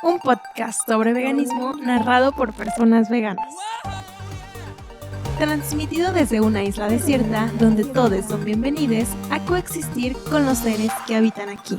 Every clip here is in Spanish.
un podcast sobre veganismo narrado por personas veganas. Transmitido desde una isla desierta donde todos son bienvenidos a coexistir con los seres que habitan aquí.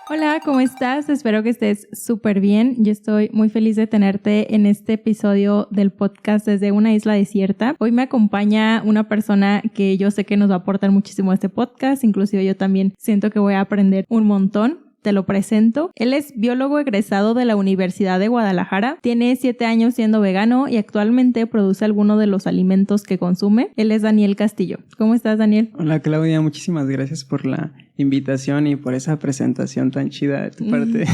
Hola, ¿cómo estás? Espero que estés súper bien. Yo estoy muy feliz de tenerte en este episodio del podcast desde una isla desierta. Hoy me acompaña una persona que yo sé que nos va a aportar muchísimo a este podcast. Inclusive yo también siento que voy a aprender un montón. Te lo presento. Él es biólogo egresado de la Universidad de Guadalajara. Tiene 7 años siendo vegano y actualmente produce algunos de los alimentos que consume. Él es Daniel Castillo. ¿Cómo estás, Daniel? Hola, Claudia. Muchísimas gracias por la invitación y por esa presentación tan chida de tu parte.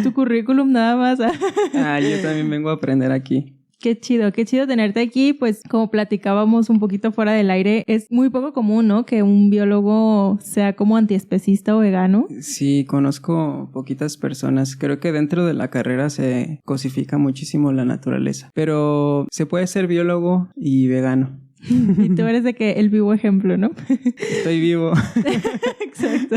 Tu currículum nada más. Yo también vengo a aprender aquí. Qué chido tenerte aquí. Pues como platicábamos un poquito fuera del aire, es muy poco común, ¿no? Que un biólogo sea como antiespecista o vegano. Sí, conozco poquitas personas. Creo que dentro de la carrera se cosifica muchísimo la naturaleza. Pero se puede ser biólogo y vegano. Y tú eres de que el vivo ejemplo, ¿no? Estoy vivo. Exacto.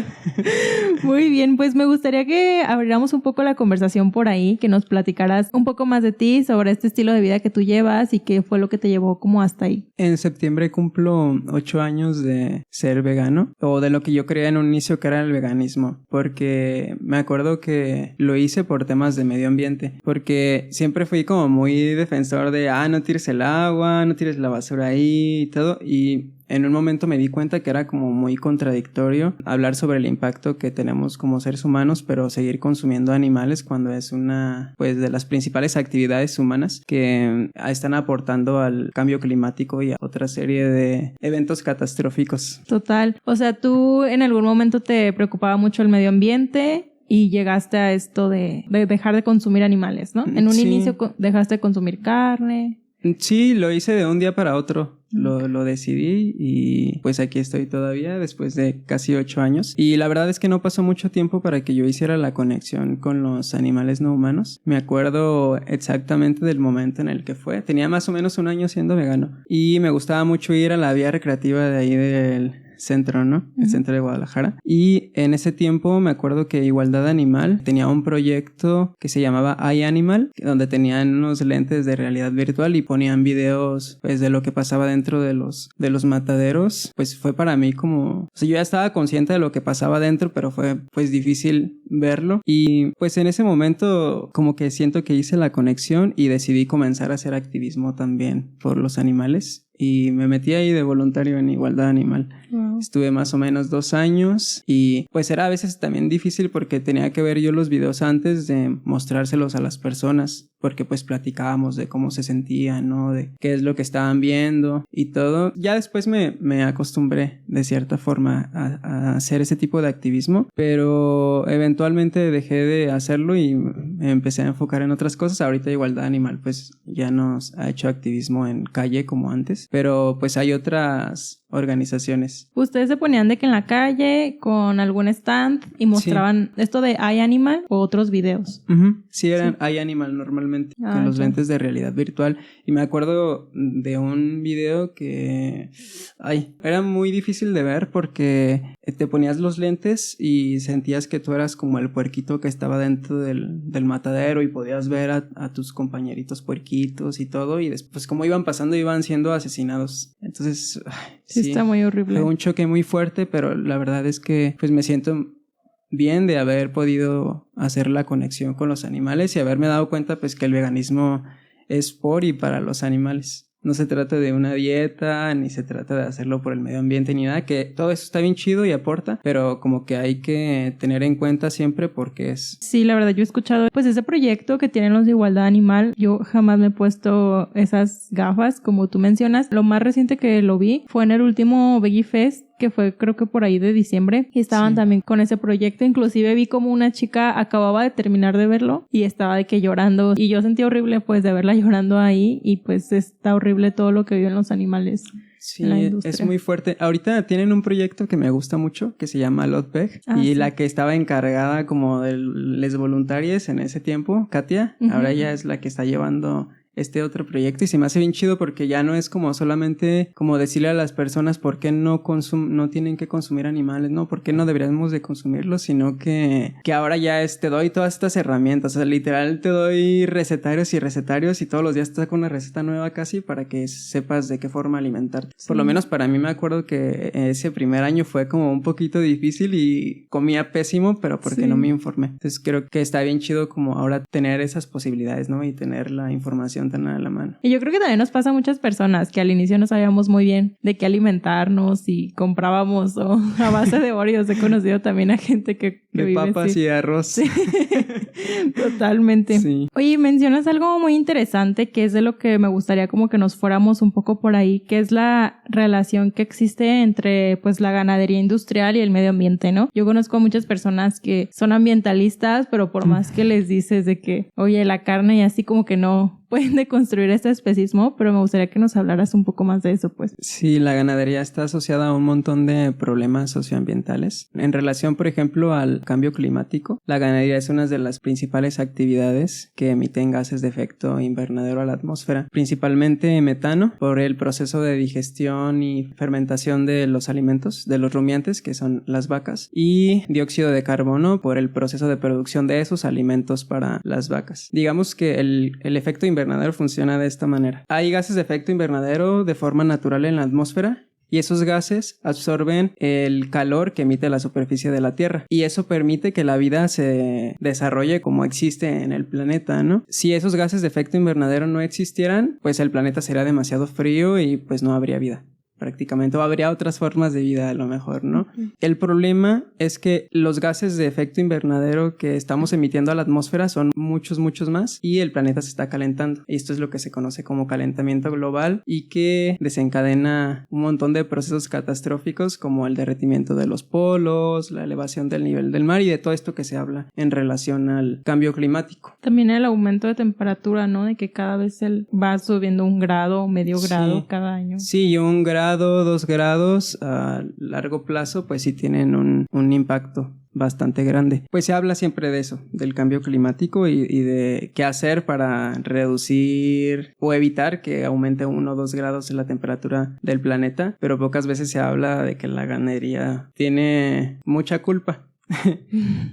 Muy bien, pues me gustaría que abriéramos un poco la conversación por ahí, que nos platicaras un poco más de ti, sobre este estilo de vida que tú llevas y qué fue lo que te llevó como hasta ahí. En septiembre cumplo 8 años de ser vegano, o de lo que yo creía en un inicio que era el veganismo, porque me acuerdo que lo hice por temas de medio ambiente, porque siempre fui como muy defensor de, no tires el agua, no tires la basura ahí, y todo, y en un momento me di cuenta que era como muy contradictorio hablar sobre el impacto que tenemos como seres humanos, pero seguir consumiendo animales cuando es una, pues, de las principales actividades humanas que están aportando al cambio climático y a otra serie de eventos catastróficos. Total. O sea, tú en algún momento te preocupaba mucho el medio ambiente y llegaste a esto de dejar de consumir animales, ¿no? En un inicio dejaste de consumir carne. Sí, lo hice de un día para otro. Lo decidí y pues aquí estoy todavía después de casi 8 años. Y la verdad es que no pasó mucho tiempo para que yo hiciera la conexión con los animales no humanos. Me acuerdo exactamente del momento en el que fue. Tenía más o menos 1 año siendo vegano. Y me gustaba mucho ir a la vía recreativa de ahí del centro, ¿no? El centro de Guadalajara. Y en ese tiempo me acuerdo que Igualdad Animal tenía un proyecto que se llamaba iAnimal, donde tenían unos lentes de realidad virtual y ponían videos, pues, de lo que pasaba dentro de los mataderos. Pues fue para mí como... O sea, yo ya estaba consciente de lo que pasaba dentro, pero fue, pues, difícil verlo. Y, pues, en ese momento como que siento que hice la conexión y decidí comenzar a hacer activismo también por los animales. Y me metí ahí de voluntario en Igualdad Animal. Wow. Estuve más o menos 2 años y pues era a veces también difícil porque tenía que ver yo los videos antes de mostrárselos a las personas, porque pues platicábamos de cómo se sentían, ¿no? De qué es lo que estaban viendo y todo. Ya después me acostumbré de cierta forma a hacer ese tipo de activismo, pero eventualmente dejé de hacerlo y me empecé a enfocar en otras cosas. Ahorita Igualdad Animal pues ya no ha hecho activismo en calle como antes, pero pues hay otras organizaciones. ¿Ustedes se ponían de que en la calle con algún stand y mostraban esto de iAnimal o otros videos? Uh-huh. Sí, eran iAnimal normalmente, con los lentes de realidad virtual. Y me acuerdo de un video que era muy difícil de ver porque te ponías los lentes y sentías que tú eras como el puerquito que estaba dentro del matadero y podías ver a tus compañeritos puerquitos y todo, y después como iban pasando iban siendo asesinados. Entonces sí, está muy horrible. Fue un choque muy fuerte, pero la verdad es que pues me siento bien de haber podido hacer la conexión con los animales y haberme dado cuenta pues que el veganismo es por y para los animales. No se trata de una dieta, ni se trata de hacerlo por el medio ambiente, ni nada, que todo eso está bien chido y aporta, pero como que hay que tener en cuenta siempre porque es... Sí, la verdad, yo he escuchado pues ese proyecto que tienen los de Igualdad Animal. Yo jamás me he puesto esas gafas, como tú mencionas. Lo más reciente que lo vi fue en el último Veggie Fest, que fue creo que por ahí de diciembre, y estaban también con ese proyecto. Inclusive vi como una chica acababa de terminar de verlo y estaba de que llorando, y yo sentí horrible pues de verla llorando ahí, y pues está horrible todo lo que viven los animales. Sí, es muy fuerte. Ahorita tienen un proyecto que me gusta mucho que se llama Lotpeg, y la que estaba encargada como de les voluntarios en ese tiempo, Katia, ahora ella es la que está llevando este otro proyecto y se me hace bien chido porque ya no es como solamente como decirle a las personas por qué no tienen que consumir animales, ¿no? ¿Por qué no deberíamos de consumirlos? Sino que ahora ya te doy todas estas herramientas, o sea, literal te doy recetarios y todos los días te saco una receta nueva casi para que sepas de qué forma alimentarte. Sí. Por lo menos para mí me acuerdo que ese primer año fue como un poquito difícil y comía pésimo, pero porque no me informé. Entonces creo que está bien chido como ahora tener esas posibilidades, ¿no? Y tener la información tan a la mano. Y yo creo que también nos pasa a muchas personas que al inicio no sabíamos muy bien de qué alimentarnos y comprábamos a base de Oreos. He conocido también a gente que de vive papas así. Y arroz. Sí. Totalmente. Sí. Oye, mencionas algo muy interesante que es de lo que me gustaría como que nos fuéramos un poco por ahí, que es la relación que existe entre pues la ganadería industrial y el medio ambiente, ¿no? Yo conozco a muchas personas que son ambientalistas, pero por más que les dices de que, oye, la carne y así como que no pueden deconstruir este especismo, pero me gustaría que nos hablaras un poco más de eso, pues. Sí, la ganadería está asociada a un montón de problemas socioambientales. En relación, por ejemplo, al cambio climático, la ganadería es una de las principales actividades que emiten gases de efecto invernadero a la atmósfera, principalmente metano por el proceso de digestión y fermentación de los alimentos, de los rumiantes, que son las vacas, y dióxido de carbono por el proceso de producción de esos alimentos para las vacas. Digamos que el efecto invernadero funciona de esta manera. Hay gases de efecto invernadero de forma natural en la atmósfera y esos gases absorben el calor que emite la superficie de la Tierra y eso permite que la vida se desarrolle como existe en el planeta, ¿no? Si esos gases de efecto invernadero no existieran, pues el planeta sería demasiado frío y pues no habría vida. Prácticamente, o habría otras formas de vida a lo mejor, ¿no? Uh-huh. El problema es que los gases de efecto invernadero que estamos emitiendo a la atmósfera son muchos más y el planeta se está calentando. Esto es lo que se conoce como calentamiento global y que desencadena un montón de procesos catastróficos como el derretimiento de los polos, la elevación del nivel del mar y de todo esto que se habla en relación al cambio climático. También el aumento de temperatura, ¿no? De que cada vez va subiendo 1 grado o medio grado cada año. Sí, y 1 grado, 2 grados a largo plazo pues sí tienen un impacto bastante grande. Pues se habla siempre de eso, del cambio climático y de qué hacer para reducir o evitar que aumente 1 o 2 grados la temperatura del planeta, pero pocas veces se habla de que la ganadería tiene mucha culpa.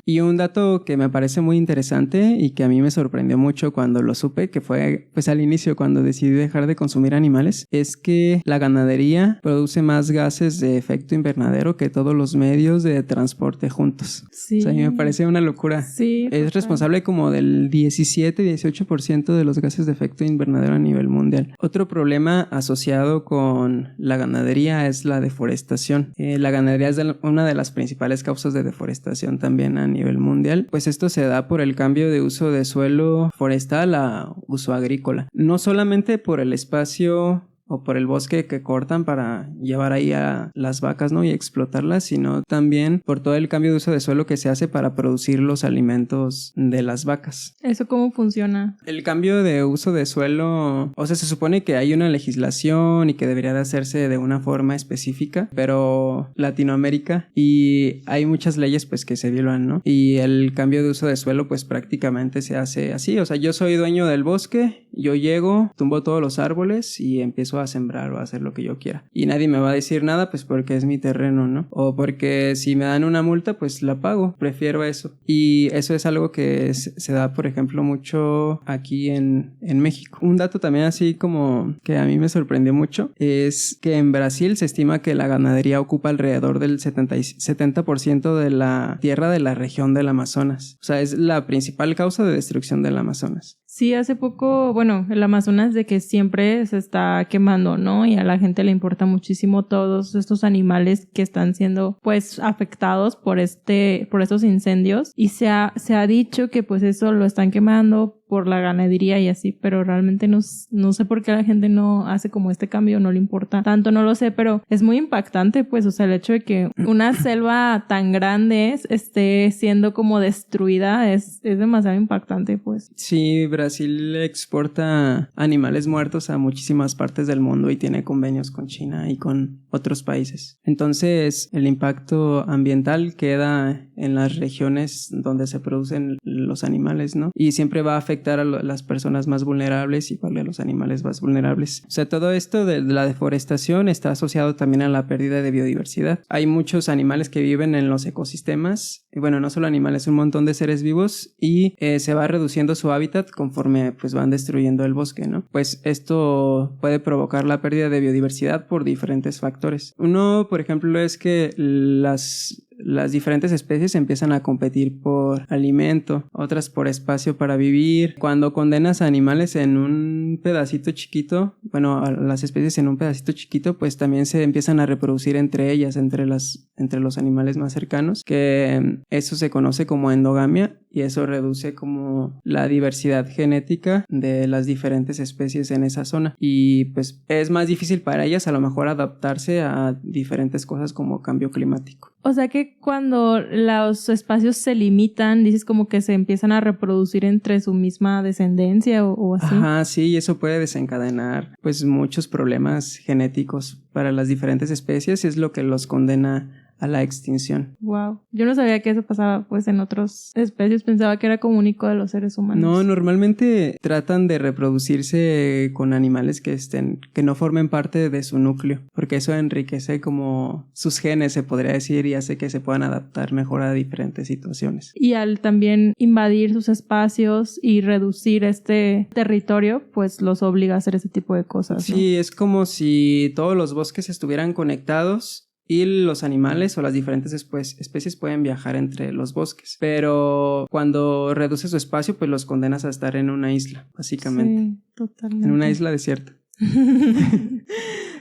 Y un dato que me parece muy interesante y que a mí me sorprendió mucho cuando lo supe, que fue pues al inicio cuando decidí dejar de consumir animales, es que la ganadería produce más gases de efecto invernadero que todos los medios de transporte juntos. Sí. O sea, a mí me parece una locura. Sí. Es responsable como del 17-18% de los gases de efecto invernadero a nivel mundial. Otro problema asociado con la ganadería es la deforestación. La ganadería es una de las principales causas de deforestación también a nivel mundial, pues esto se da por el cambio de uso de suelo forestal a uso agrícola. No solamente por el espacio o por el bosque que cortan para llevar ahí a las vacas, ¿no? Y explotarlas, sino también por todo el cambio de uso de suelo que se hace para producir los alimentos de las vacas. ¿Eso cómo funciona? El cambio de uso de suelo, o sea, se supone que hay una legislación y que debería de hacerse de una forma específica, pero Latinoamérica y hay muchas leyes pues que se violan, ¿no? Y el cambio de uso de suelo pues prácticamente se hace así, o sea, yo soy dueño del bosque, yo llego, tumbo todos los árboles y empiezo a sembrar o a hacer lo que yo quiera. Y nadie me va a decir nada, pues porque es mi terreno, ¿no? O porque si me dan una multa, pues la pago. Prefiero eso. Y eso es algo que se da, por ejemplo, mucho aquí en México. Un dato también así como que a mí me sorprendió mucho es que en Brasil se estima que la ganadería ocupa alrededor del 70% de la tierra de la región del Amazonas. O sea, es la principal causa de destrucción del Amazonas. Sí, hace poco, bueno, el Amazonas de que siempre se está quemando, ¿no? Y a la gente le importa muchísimo todos estos animales que están siendo, pues, afectados por estos incendios. Y se ha dicho que, pues, eso lo están quemando por la ganadería y así, pero realmente no sé por qué la gente no hace como este cambio, no le importa tanto, no lo sé, pero es muy impactante, pues, o sea, el hecho de que una selva tan grande esté siendo como destruida es demasiado impactante, pues. Sí, Brasil exporta animales muertos a muchísimas partes del mundo y tiene convenios con China y con otros países. Entonces, el impacto ambiental queda en las regiones donde se producen los animales, ¿no? Y siempre va a afectar afectar a las personas más vulnerables y a los animales más vulnerables. O sea, todo esto de la deforestación está asociado también a la pérdida de biodiversidad. Hay muchos animales que viven en los ecosistemas, y bueno, no solo animales, un montón de seres vivos, y se va reduciendo su hábitat conforme pues van destruyendo el bosque, ¿no? Pues esto puede provocar la pérdida de biodiversidad por diferentes factores. Uno, por ejemplo, es que las diferentes especies empiezan a competir por alimento, otras por espacio para vivir. Cuando condenas a animales en un pedacito chiquito, bueno, a las especies en un pedacito chiquito, pues también se empiezan a reproducir entre ellas, entre los animales más cercanos, que eso se conoce como endogamia, y eso reduce como la diversidad genética de las diferentes especies en esa zona. Y pues es más difícil para ellas a lo mejor adaptarse a diferentes cosas como cambio climático. O sea que cuando los espacios se limitan, dices como que se empiezan a reproducir entre su misma descendencia o así. Ajá, sí, y eso puede desencadenar pues muchos problemas genéticos para las diferentes especies, y es lo que los condena a la extinción. Wow. Yo no sabía que eso pasaba pues en otras especies, pensaba que era como único de los seres humanos. No, normalmente tratan de reproducirse con animales que no formen parte de su núcleo, porque eso enriquece como sus genes, se podría decir, y hace que se puedan adaptar mejor a diferentes situaciones. Y al también invadir sus espacios y reducir este territorio, pues los obliga a hacer ese tipo de cosas, ¿no? Sí, es como si todos los bosques estuvieran conectados y los animales o las diferentes especies pueden viajar entre los bosques. Pero cuando reduces su espacio, pues los condenas a estar en una isla, básicamente. Sí, totalmente. En una isla desierta.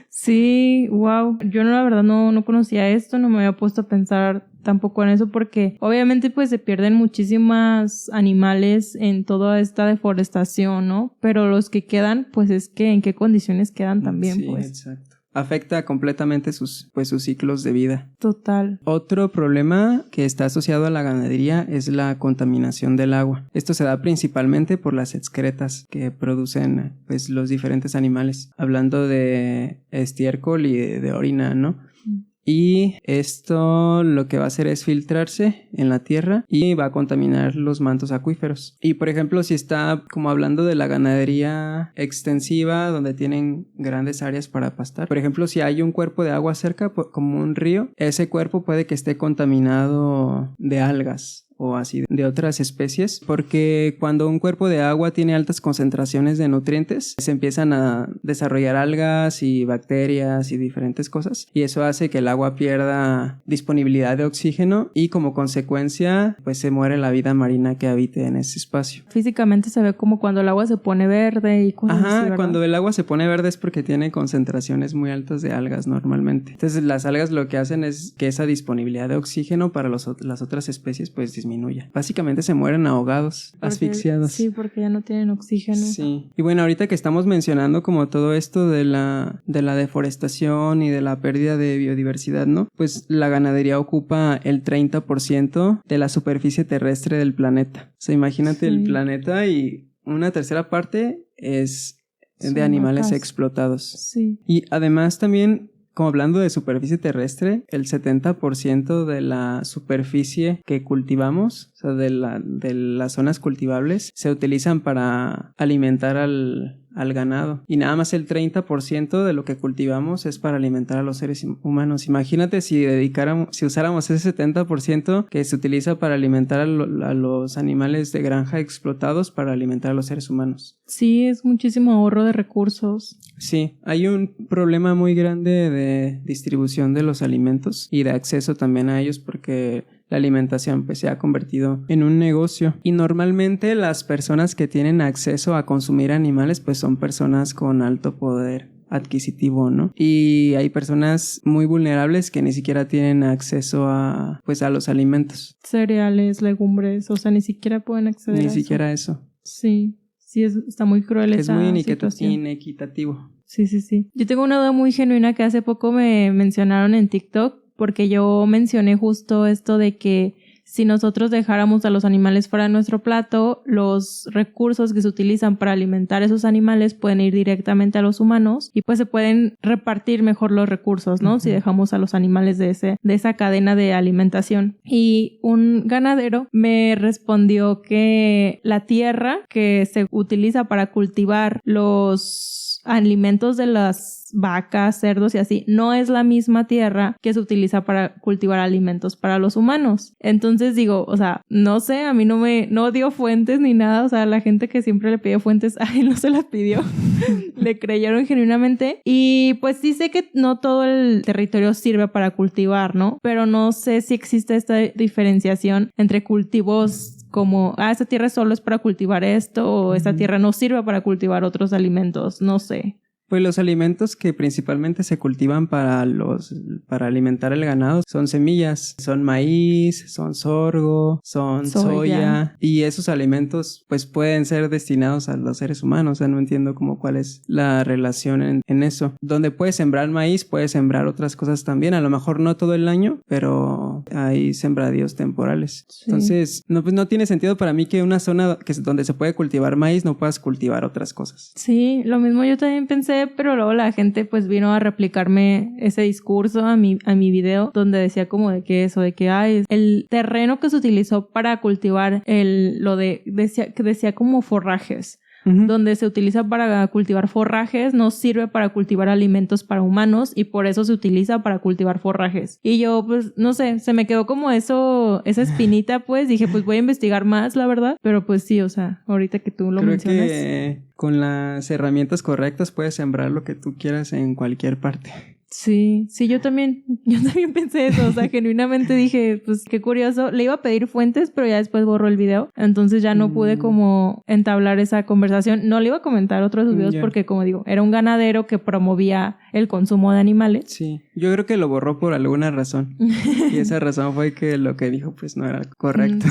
Sí, wow. Yo la verdad no conocía esto, no me había puesto a pensar tampoco en eso, porque obviamente pues se pierden muchísimos animales en toda esta deforestación, ¿no? Pero los que quedan, pues es que en qué condiciones quedan también, sí, pues. Exacto. Afecta completamente sus ciclos de vida. Total. Otro problema que está asociado a la ganadería es la contaminación del agua. Esto se da principalmente por las excretas que producen pues los diferentes animales. Hablando de estiércol y de orina, ¿no? Y esto lo que va a hacer es filtrarse en la tierra y va a contaminar los mantos acuíferos. Y por ejemplo, si está como hablando de la ganadería extensiva donde tienen grandes áreas para pastar, por ejemplo, si hay un cuerpo de agua cerca como un río, ese cuerpo puede que esté contaminado de algas o así de otras especies, porque cuando un cuerpo de agua tiene altas concentraciones de nutrientes, se empiezan a desarrollar algas y bacterias y diferentes cosas, y eso hace que el agua pierda disponibilidad de oxígeno y como consecuencia pues se muere la vida marina que habite en ese espacio. Físicamente se ve como cuando el agua se pone verde y cosas así, ¿verdad? Cuando el agua se pone verde es porque tiene concentraciones muy altas de algas normalmente. Entonces las algas lo que hacen es que esa disponibilidad de oxígeno para las otras especies pues disminuya. Básicamente se mueren ahogados, asfixiados. Sí, porque ya no tienen oxígeno. Sí. Y bueno, ahorita que estamos mencionando como todo esto de la deforestación y de la pérdida de biodiversidad, ¿no? Pues la ganadería ocupa el 30% de la superficie terrestre del planeta. O sea, imagínate el planeta y una tercera parte es de animales explotados. Sí. Y además también, como hablando de superficie terrestre, el 70% de la superficie que cultivamos, o sea, de las zonas cultivables, se utilizan para alimentar al ganado. Y nada más el 30% de lo que cultivamos es para alimentar a los seres humanos. Imagínate si usáramos ese 70% que se utiliza para alimentar a los animales de granja explotados para alimentar a los seres humanos. Sí, es muchísimo ahorro de recursos. Sí, hay un problema muy grande de distribución de los alimentos y de acceso también a ellos, porque la alimentación pues se ha convertido en un negocio, y normalmente las personas que tienen acceso a consumir animales pues son personas con alto poder adquisitivo, ¿no? Y hay personas muy vulnerables que ni siquiera tienen acceso a los alimentos. Cereales, legumbres, o sea, ni siquiera pueden acceder a eso. Ni siquiera eso. Sí, está muy cruel esa situación. Es muy inequitativo. Sí. Yo tengo una duda muy genuina que hace poco me mencionaron en TikTok, porque yo mencioné justo esto de que si nosotros dejáramos a los animales fuera de nuestro plato, los recursos que se utilizan para alimentar a esos animales pueden ir directamente a los humanos y pues se pueden repartir mejor los recursos, ¿no? Si dejamos a los animales de esa cadena de alimentación. Y un ganadero me respondió que la tierra que se utiliza para cultivar los alimentos de las vacas, cerdos y así, no es la misma tierra que se utiliza para cultivar alimentos para los humanos. Entonces digo, o sea, no sé, a mí no dio fuentes ni nada, o sea, la gente que siempre le pide fuentes, a él no se las pidió. Le creyeron genuinamente y pues sí sé que no todo el territorio sirve para cultivar, ¿no? Pero no sé si existe esta diferenciación entre cultivos como, esta tierra solo es para cultivar esto o esta tierra no sirve para cultivar otros alimentos, no sé. Pues los alimentos que principalmente se cultivan para alimentar el ganado son semillas, son maíz, son sorgo, son soya y esos alimentos pues pueden ser destinados a los seres humanos, o sea, no entiendo como cuál es la relación en eso. Donde puedes sembrar maíz, puedes sembrar otras cosas también, a lo mejor no todo el año, pero hay sembradíos temporales. Sí. Entonces, no tiene sentido para mí que una zona donde se puede cultivar maíz no puedas cultivar otras cosas. Sí, lo mismo yo también pensé, pero luego la gente pues vino a replicarme ese discurso a mi video donde decía como de que eso, de que el terreno que se utilizó para cultivar decía como forrajes. Donde se utiliza para cultivar forrajes, no sirve para cultivar alimentos para humanos y por eso se utiliza para cultivar forrajes. Y yo, pues, no sé, se me quedó como esa espinita, pues, dije, pues voy a investigar más, la verdad. Pero pues sí, o sea, ahorita que tú lo mencionas. Creo que con las herramientas correctas puedes sembrar lo que tú quieras en cualquier parte. Sí, yo también pensé eso, o sea, genuinamente dije, pues qué curioso, le iba a pedir fuentes, pero ya después borró el video, entonces ya no pude como entablar esa conversación, no le iba a comentar otros de sus videos porque como digo, era un ganadero que promovía el consumo de animales. Sí, yo creo que lo borró por alguna razón y esa razón fue que lo que dijo pues no era correcto.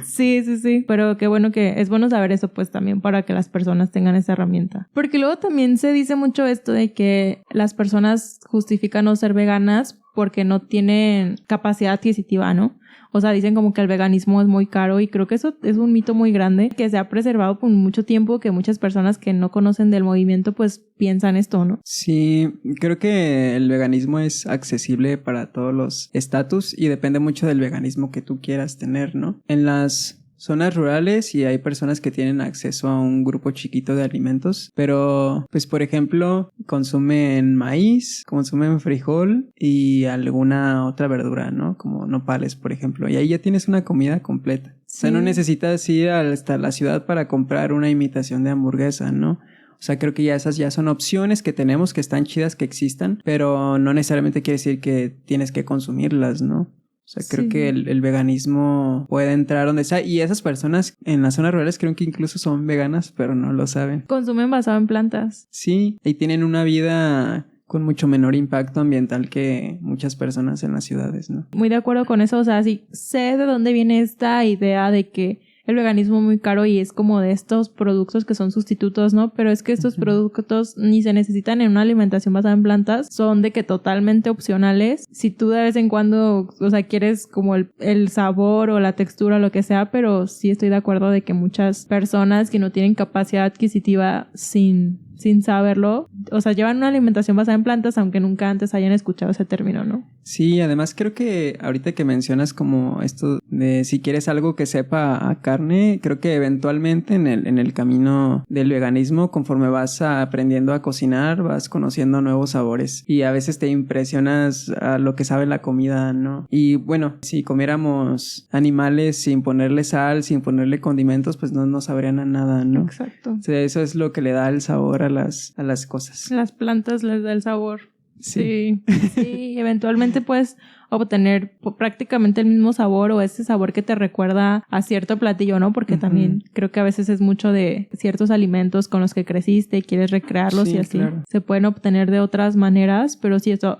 Sí, pero qué bueno que es bueno saber eso pues también para que las personas tengan esa herramienta, porque luego también se dice mucho esto de que las personas justifican no ser veganas porque no tienen capacidad adquisitiva, ¿no? O sea, dicen como que el veganismo es muy caro y creo que eso es un mito muy grande que se ha preservado por mucho tiempo, que muchas personas que no conocen del movimiento pues piensan esto, ¿no? Sí, creo que el veganismo es accesible para todos los estatus y depende mucho del veganismo que tú quieras tener, ¿no? En las zonas rurales y hay personas que tienen acceso a un grupo chiquito de alimentos, pero pues por ejemplo consumen maíz, consumen frijol y alguna otra verdura, ¿no? Como nopales, por ejemplo, y ahí ya tienes una comida completa. Sí. O sea, no necesitas ir hasta la ciudad para comprar una imitación de hamburguesa, ¿no? O sea, creo que esas ya son opciones que tenemos, que están chidas que existan, pero no necesariamente quiere decir que tienes que consumirlas, ¿no? O sea, creo que el veganismo puede entrar donde sea. Y esas personas en las zonas rurales creo que incluso son veganas, pero no lo saben. Consumen basado en plantas. Sí, y tienen una vida con mucho menor impacto ambiental que muchas personas en las ciudades, ¿no? Muy de acuerdo con eso. O sea, sí sé de dónde viene esta idea de que el veganismo es muy caro y es como de estos productos que son sustitutos, ¿no? Pero es que estos productos ni se necesitan en una alimentación basada en plantas, son de que totalmente opcionales. Si tú de vez en cuando, o sea, quieres como el sabor o la textura o lo que sea, pero sí estoy de acuerdo de que muchas personas que no tienen capacidad adquisitiva sin saberlo, o sea, llevan una alimentación basada en plantas aunque nunca antes hayan escuchado ese término, ¿no? Sí, además creo que ahorita que mencionas como esto de si quieres algo que sepa a carne, creo que eventualmente en el camino del veganismo, conforme vas aprendiendo a cocinar, vas conociendo nuevos sabores y a veces te impresionas a lo que sabe la comida, ¿no? Y bueno, si comiéramos animales sin ponerle sal, sin ponerle condimentos, pues no sabrían a nada, ¿no? Exacto. O sea, eso es lo que le da el sabor a las cosas. Las plantas les da el sabor. Sí, eventualmente puedes obtener prácticamente el mismo sabor o ese sabor que te recuerda a cierto platillo, ¿no? Porque también creo que a veces es mucho de ciertos alimentos con los que creciste y quieres recrearlos y así. Claro. Se pueden obtener de otras maneras, pero sí, estoy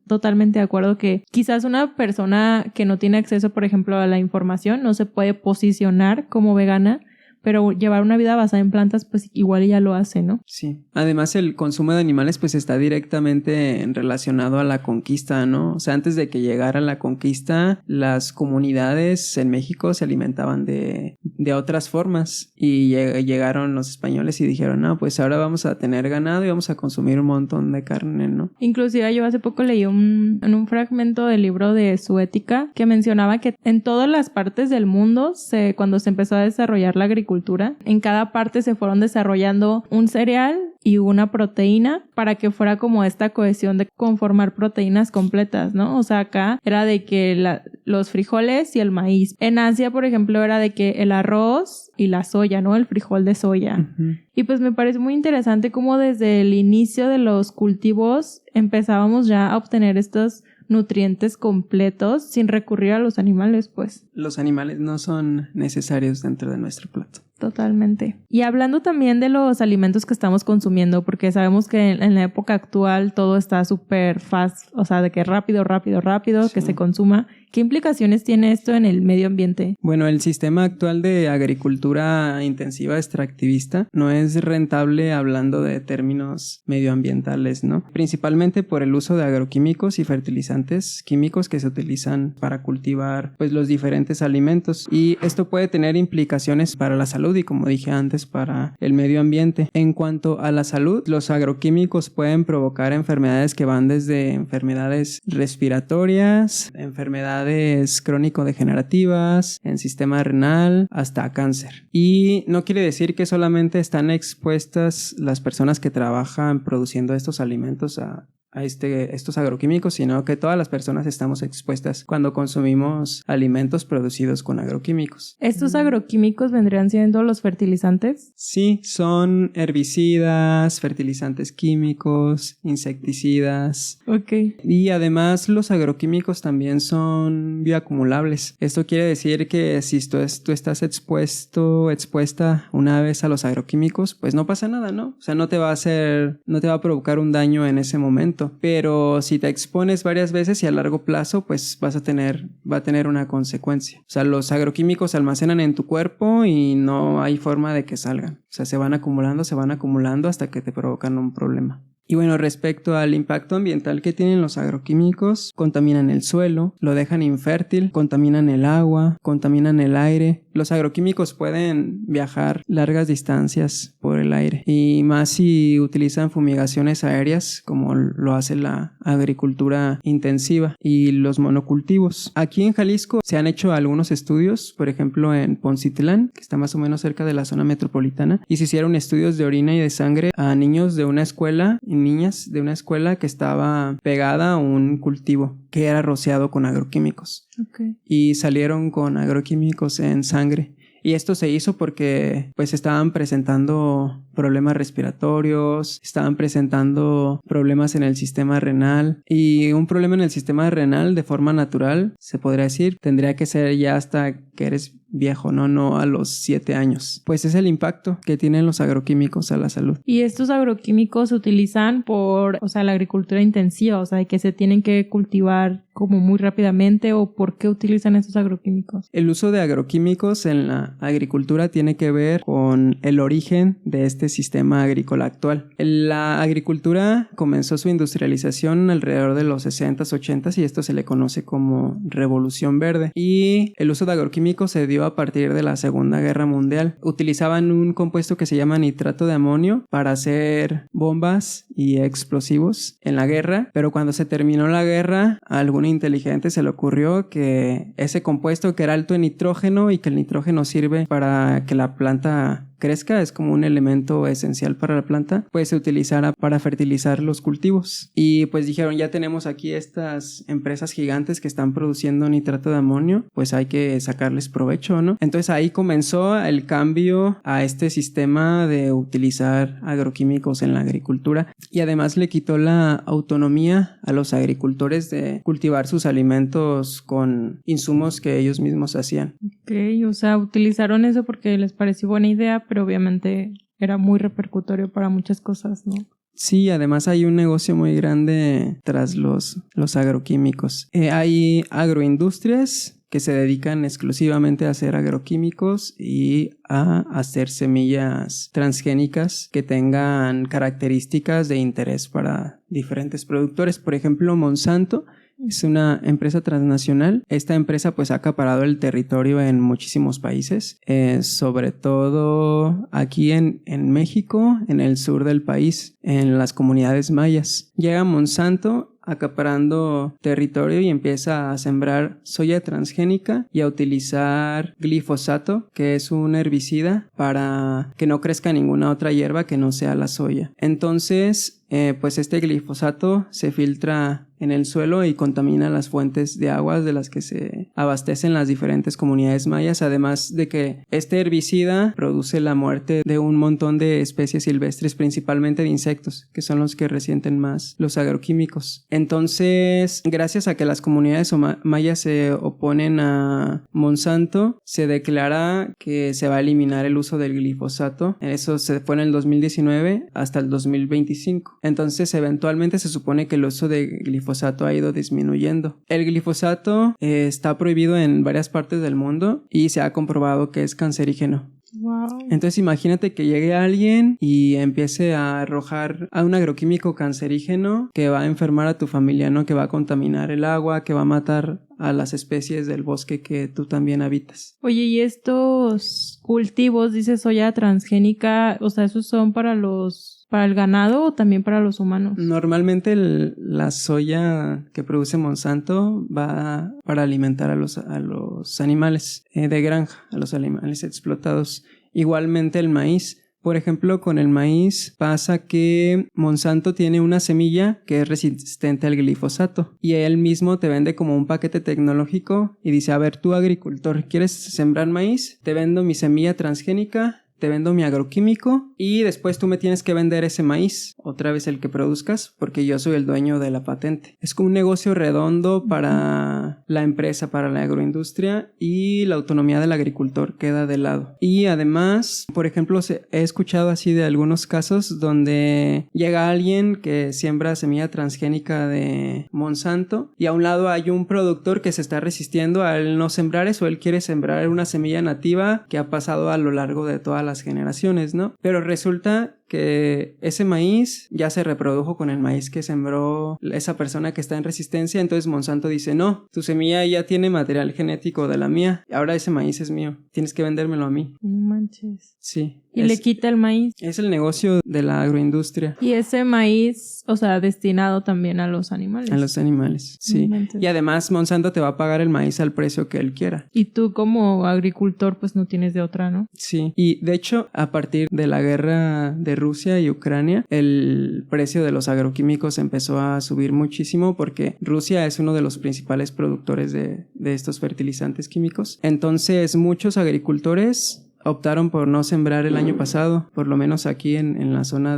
totalmente de acuerdo que quizás una persona que no tiene acceso, por ejemplo, a la información no se puede posicionar como vegana pero llevar una vida basada en plantas pues igual ya lo hace, ¿no? Sí. Además el consumo de animales pues está directamente relacionado a la conquista, ¿no? O sea, antes de que llegara la conquista, las comunidades en México se alimentaban de otras formas y llegaron los españoles y dijeron, no, pues ahora vamos a tener ganado y vamos a consumir un montón de carne, ¿no? Inclusive yo hace poco leí en un fragmento del libro de Zoética que mencionaba que en todas las partes del mundo, cuando se empezó a desarrollar la agricultura, en cada parte se fueron desarrollando un cereal y una proteína para que fuera como esta cohesión de conformar proteínas completas, ¿no? O sea, acá era de que los frijoles y el maíz. En Asia, por ejemplo, era de que el arroz y la soya, ¿no? El frijol de soya. Uh-huh. Y pues me parece muy interesante cómo desde el inicio de los cultivos empezábamos ya a obtener estos nutrientes completos sin recurrir a los animales, pues. Los animales no son necesarios dentro de nuestro plato. Totalmente. Y hablando también de los alimentos que estamos consumiendo, porque sabemos que en la época actual todo está súper fast, o sea, de que rápido, sí, que se consuma. ¿Qué implicaciones tiene esto en el medio ambiente? Bueno, el sistema actual de agricultura intensiva extractivista no es rentable hablando de términos medioambientales, ¿no? Principalmente por el uso de agroquímicos y fertilizantes químicos que se utilizan para cultivar pues los diferentes alimentos, y esto puede tener implicaciones para la salud y, como dije antes, para el medio ambiente. En cuanto a la salud, los agroquímicos pueden provocar enfermedades que van desde enfermedades respiratorias, enfermedades crónico-degenerativas, en sistema renal, hasta cáncer. Y no quiere decir que solamente están expuestas las personas que trabajan produciendo estos alimentos a estos agroquímicos, sino que todas las personas estamos expuestas cuando consumimos alimentos producidos con agroquímicos. ¿Estos agroquímicos vendrían siendo los fertilizantes? Sí, son herbicidas, fertilizantes químicos, insecticidas. Ok. Y además los agroquímicos también son bioacumulables. Esto quiere decir que si tú estás expuesta una vez a los agroquímicos, pues no pasa nada, ¿no? O sea, no te va a provocar un daño en ese momento. Pero si te expones varias veces y a largo plazo, pues va a tener una consecuencia. O sea, los agroquímicos se almacenan en tu cuerpo y no hay forma de que salgan. O sea, se van acumulando hasta que te provocan un problema. Y bueno, respecto al impacto ambiental que tienen los agroquímicos, contaminan el suelo, lo dejan infértil, contaminan el agua, contaminan el aire. Los agroquímicos pueden viajar largas distancias por el aire, y más si utilizan fumigaciones aéreas como lo hace la agricultura intensiva y los monocultivos. Aquí en Jalisco se han hecho algunos estudios, por ejemplo en Poncitlán, que está más o menos cerca de la zona metropolitana, y se hicieron estudios de orina y de sangre a niños de una escuela y niñas de una escuela que estaba pegada a un cultivo que era rociado con agroquímicos. Okay. Y salieron con agroquímicos en sangre. Y esto se hizo porque pues estaban presentando problemas respiratorios, estaban presentando problemas en el sistema renal, y un problema en el sistema renal de forma natural, se podría decir, tendría que ser ya hasta que eres viejo, no a los 7 años. Pues es el impacto que tienen los agroquímicos a la salud. Y estos agroquímicos se utilizan la agricultura intensiva, o sea, que se tienen que cultivar como muy rápidamente, ¿o por qué utilizan estos agroquímicos? El uso de agroquímicos en la agricultura tiene que ver con el origen de este sistema agrícola actual. La agricultura comenzó su industrialización alrededor de los 60s, 80s, y esto se le conoce como Revolución Verde. Y el uso de agroquímicos se dio a partir de la Segunda Guerra Mundial. Utilizaban un compuesto que se llama nitrato de amonio para hacer bombas y explosivos en la guerra, pero cuando se terminó la guerra, a algún inteligente se le ocurrió que ese compuesto, que era alto en nitrógeno y que el nitrógeno sirve para que la planta crezca, es como un elemento esencial para la planta, pues se utilizara para fertilizar los cultivos. Y pues dijeron, ya tenemos aquí estas empresas gigantes que están produciendo nitrato de amonio, pues hay que sacarles provecho, ¿no? Entonces ahí comenzó el cambio a este sistema de utilizar agroquímicos en la agricultura, y además le quitó la autonomía a los agricultores de cultivar sus alimentos con insumos que ellos mismos hacían. Ok, o sea, utilizaron eso porque les pareció buena idea, pero obviamente era muy repercutorio para muchas cosas, ¿no? Sí, además hay un negocio muy grande tras los agroquímicos. Hay agroindustrias que se dedican exclusivamente a hacer agroquímicos y a hacer semillas transgénicas que tengan características de interés para diferentes productores. Por ejemplo, Monsanto es una empresa transnacional. Esta empresa pues ha acaparado el territorio en muchísimos países, sobre todo aquí en México, en el sur del país, en las comunidades mayas. Llega Monsanto acaparando territorio y empieza a sembrar soya transgénica y a utilizar glifosato, que es un herbicida, para que no crezca ninguna otra hierba que no sea la soya. Entonces, pues este glifosato se filtra en el suelo y contamina las fuentes de aguas de las que se abastecen las diferentes comunidades mayas, además de que este herbicida produce la muerte de un montón de especies silvestres, principalmente de insectos, que son los que resienten más los agroquímicos. Entonces, gracias a que las comunidades mayas se oponen a Monsanto, se declara que se va a eliminar el uso del glifosato. Eso se fue en el 2019 hasta el 2025. Entonces, eventualmente se supone que el uso de glifosato ha ido disminuyendo. El glifosato está prohibido en varias partes del mundo y se ha comprobado que es cancerígeno. Wow. Entonces imagínate que llegue alguien y empiece a arrojar a un agroquímico cancerígeno que va a enfermar a tu familia, ¿no? Que va a contaminar el agua, que va a matar a las especies del bosque que tú también habitas. Oye, ¿y estos cultivos, dices soya transgénica, o sea, esos son para el ganado o también para los humanos? Normalmente la soya que produce Monsanto va para alimentar a los animales de granja, a los animales explotados. Igualmente el maíz. Por ejemplo, con el maíz pasa que Monsanto tiene una semilla que es resistente al glifosato y él mismo te vende como un paquete tecnológico y dice, a ver, tú agricultor, ¿quieres sembrar maíz? Te vendo mi semilla transgénica, te vendo mi agroquímico y después tú me tienes que vender ese maíz, otra vez el que produzcas, porque yo soy el dueño de la patente. Es como un negocio redondo para la empresa, para la agroindustria, y la autonomía del agricultor queda de lado. Y además, por ejemplo, he escuchado así de algunos casos donde llega alguien que siembra semilla transgénica de Monsanto y a un lado hay un productor que se está resistiendo al no sembrar eso. Él quiere sembrar una semilla nativa que ha pasado a lo largo de toda las generaciones, ¿no? Pero resulta que ese maíz ya se reprodujo con el maíz que sembró esa persona que está en resistencia. Entonces Monsanto dice, no, tu semilla ya tiene material genético de la mía, ahora ese maíz es mío, tienes que vendérmelo a mí. No manches. Sí. Y le quita el maíz. Es el negocio de la agroindustria. Y ese maíz, o sea, destinado también a los animales. A los animales, sí. No, y además Monsanto te va a pagar el maíz al precio que él quiera. Y tú como agricultor pues no tienes de otra, ¿no? Sí. Y de hecho, a partir de la guerra de Rusia y Ucrania, el precio de los agroquímicos empezó a subir muchísimo porque Rusia es uno de los principales productores de estos fertilizantes químicos. Entonces, muchos agricultores optaron por no sembrar el año pasado, por lo menos aquí en la zona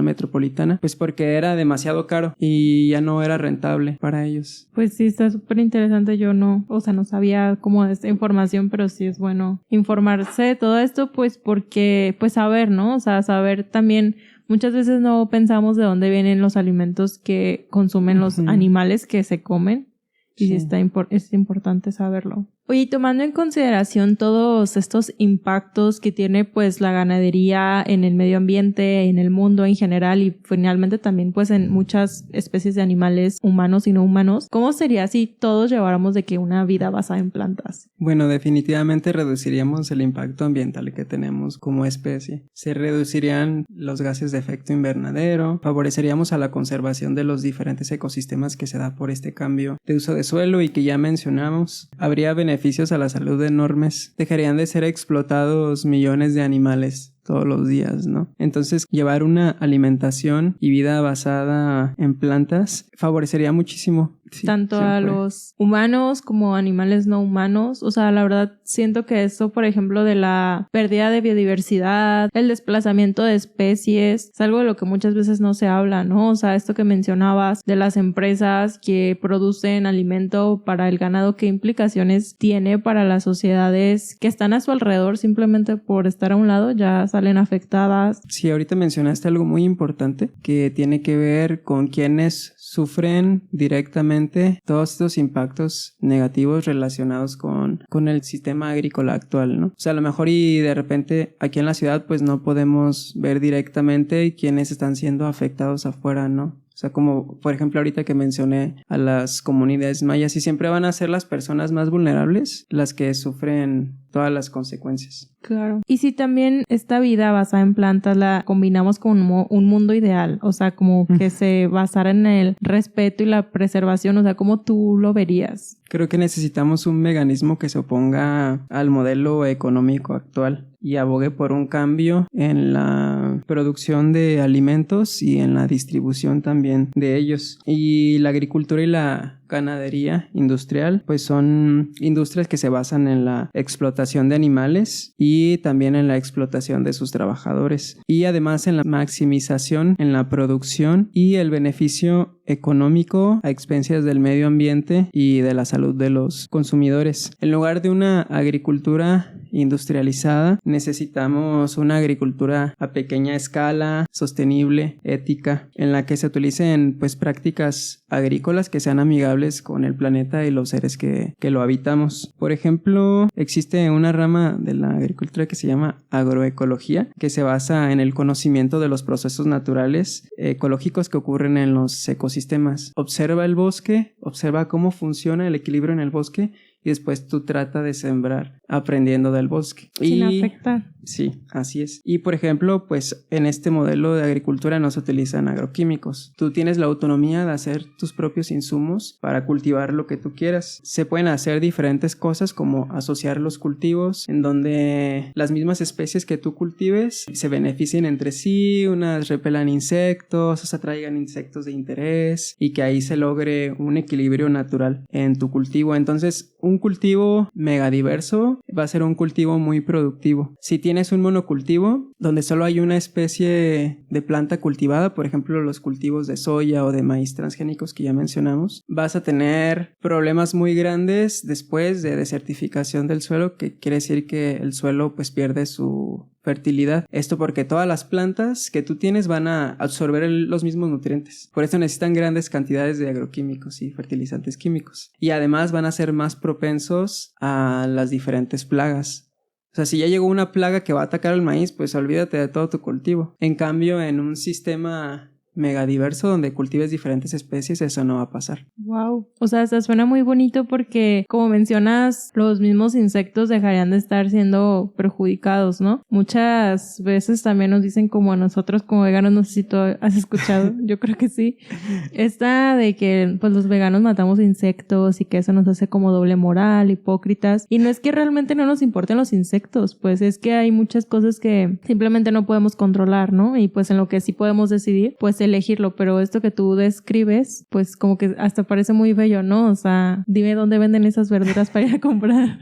metropolitana, pues porque era demasiado caro y ya no era rentable para ellos. Pues sí, está súper interesante. Yo no sabía como esta información, pero sí es bueno informarse de todo esto, pues porque, pues saber, ¿no? O sea, saber también, muchas veces no pensamos de dónde vienen los alimentos que consumen los animales que se comen. Y sí es importante saberlo. Oye, tomando en consideración todos estos impactos que tiene pues la ganadería en el medio ambiente, en el mundo en general y finalmente también pues en muchas especies de animales humanos y no humanos, ¿cómo sería si todos lleváramos de que una vida basada en plantas? Bueno, definitivamente reduciríamos el impacto ambiental que tenemos como especie. Se reducirían los gases de efecto invernadero, favoreceríamos a la conservación de los diferentes ecosistemas que se da por este cambio de uso de suelo y que ya mencionamos. Habría beneficios a la salud enormes. Dejarían de ser explotados millones de animales todos los días, ¿no? Entonces, llevar una alimentación y vida basada en plantas favorecería muchísimo. Sí, tanto se a puede. los humanos como animales no humanos. O sea, la verdad siento que esto, por ejemplo, de la pérdida de biodiversidad, el desplazamiento de especies, es algo de lo que muchas veces no se habla, ¿no? O sea, esto que mencionabas de las empresas que producen alimento para el ganado, ¿qué implicaciones tiene para las sociedades que están a su alrededor simplemente por estar a un lado? Ya salen afectadas. Sí, ahorita mencionaste algo muy importante que tiene que ver con quienes sufren directamente todos estos impactos negativos relacionados con el sistema agrícola actual, ¿no? O sea, a lo mejor y de repente aquí en la ciudad pues no podemos ver directamente quiénes están siendo afectados afuera, ¿no? O sea, como por ejemplo ahorita que mencioné a las comunidades mayas, y siempre van a ser las personas más vulnerables las que sufren todas las consecuencias. Claro. Y si también esta vida basada en plantas la combinamos con un mundo ideal, o sea, como que se basara en el respeto y la preservación, o sea, ¿cómo tú lo verías? Creo que necesitamos un mecanismo que se oponga al modelo económico actual y abogue por un cambio en la producción de alimentos y en la distribución también de ellos. Y la agricultura y la ganadería industrial, pues son industrias que se basan en la explotación de animales y también en la explotación de sus trabajadores, y además en la maximización en la producción y el beneficio económico a expensas del medio ambiente y de la salud de los consumidores. En lugar de una agricultura industrializada, necesitamos una agricultura a pequeña escala, sostenible, ética, en la que se utilicen pues prácticas agrícolas que sean amigables con el planeta y los seres que lo habitamos. Por ejemplo, existe una rama de la agricultura que se llama agroecología, que se basa en el conocimiento de los procesos naturales ecológicos que ocurren en los ecosistemas. Observa el bosque, observa cómo funciona el equilibrio en el bosque y después tú trata de sembrar aprendiendo del bosque. Sin afectar. Sí, así es. Y por ejemplo, pues en este modelo de agricultura no se utilizan agroquímicos. Tú tienes la autonomía de hacer tus propios insumos para cultivar lo que tú quieras. Se pueden hacer diferentes cosas como asociar los cultivos en donde las mismas especies que tú cultives se beneficien entre sí, unas repelan insectos, o sea, traigan insectos de interés y que ahí se logre un equilibrio natural en tu cultivo. Entonces, un cultivo megadiverso va a ser un cultivo muy productivo. Si tienes un monocultivo donde solo hay una especie de planta cultivada, por ejemplo los cultivos de soya o de maíz transgénicos que ya mencionamos, vas a tener problemas muy grandes después de desertificación del suelo, que quiere decir que el suelo pues pierde su fertilidad. Esto porque todas las plantas que tú tienes van a absorber los mismos nutrientes. Por eso necesitan grandes cantidades de agroquímicos y fertilizantes químicos. Y además van a ser más propensos a las diferentes plagas. O sea, si ya llegó una plaga que va a atacar el maíz, pues olvídate de todo tu cultivo. En cambio, en un sistema megadiverso donde cultives diferentes especies, eso no va a pasar. Wow. O sea, suena muy bonito porque, como mencionas, los mismos insectos dejarían de estar siendo perjudicados, ¿no? Muchas veces también nos dicen como a nosotros como veganos, no sé si tú has escuchado, yo creo que sí, esta de que pues los veganos matamos insectos y que eso nos hace como doble moral, hipócritas, y no es que realmente no nos importen los insectos, pues es que hay muchas cosas que simplemente no podemos controlar, ¿no? Y pues en lo que sí podemos decidir, pues elegirlo, pero esto que tú describes, pues como que hasta parece muy bello, ¿no? O sea, dime dónde venden esas verduras para ir a comprar.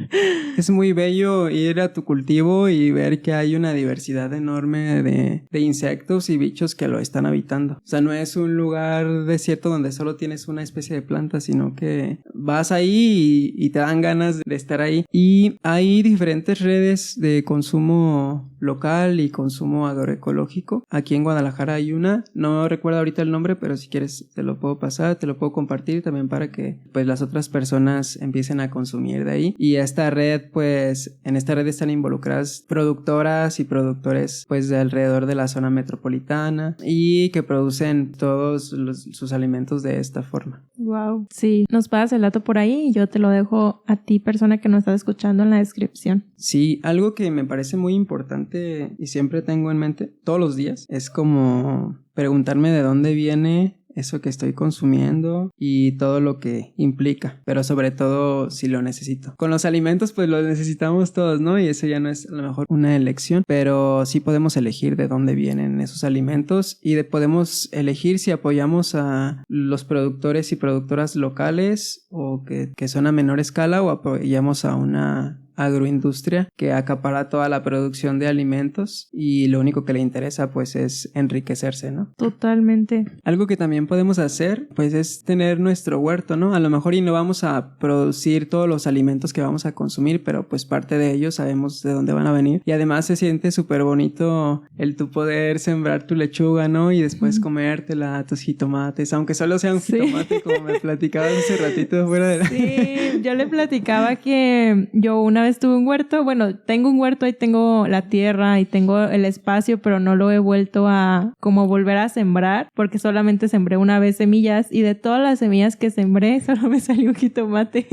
Es muy bello ir a tu cultivo y ver que hay una diversidad enorme de insectos y bichos que lo están habitando. O sea, no es un lugar desierto donde solo tienes una especie de planta, sino que vas ahí y te dan ganas de estar ahí. Y hay diferentes redes de consumo local y consumo agroecológico. Aquí en Guadalajara hay una, no recuerdo ahorita el nombre, pero si quieres te lo puedo pasar, te lo puedo compartir también para que pues las otras personas empiecen a consumir de ahí. Y esta red, pues en esta red están involucradas productoras y productores pues de alrededor de la zona metropolitana y que producen todos sus alimentos de esta forma. Wow. Sí, nos pasas el dato por ahí y yo te lo dejo a ti, persona que nos estás escuchando, en la descripción. Sí, algo que me parece muy importante y siempre tengo en mente todos los días es como preguntarme de dónde viene eso que estoy consumiendo y todo lo que implica, pero sobre todo si lo necesito. Con los alimentos pues los necesitamos todos, ¿no? Y eso ya no es a lo mejor una elección, pero sí podemos elegir de dónde vienen esos alimentos y podemos elegir si apoyamos a los productores y productoras locales o que son a menor escala, o apoyamos a una agroindustria que acapara toda la producción de alimentos y lo único que le interesa pues es enriquecerse, ¿no? Totalmente. Algo que también podemos hacer pues es tener nuestro huerto, ¿no? A lo mejor y no vamos a producir todos los alimentos que vamos a consumir, pero pues parte de ellos sabemos de dónde van a venir y además se siente súper bonito el tu poder sembrar tu lechuga, ¿no? Y después comértela, tus jitomates, aunque solo sea un jitomate, como me platicabas hace ratito fuera de la... Sí, yo le platicaba que yo una vez tuve un huerto, bueno, tengo un huerto, ahí tengo la tierra y tengo el espacio, pero no lo he vuelto a como volver a sembrar, porque solamente sembré una vez semillas y de todas las semillas que sembré solo me salió un jitomate.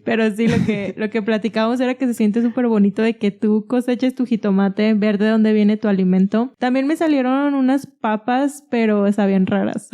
Pero sí, lo que platicábamos era que se siente súper bonito de que tú coseches tu jitomate, ver de dónde viene tu alimento. También me salieron unas papas, pero sabían raras.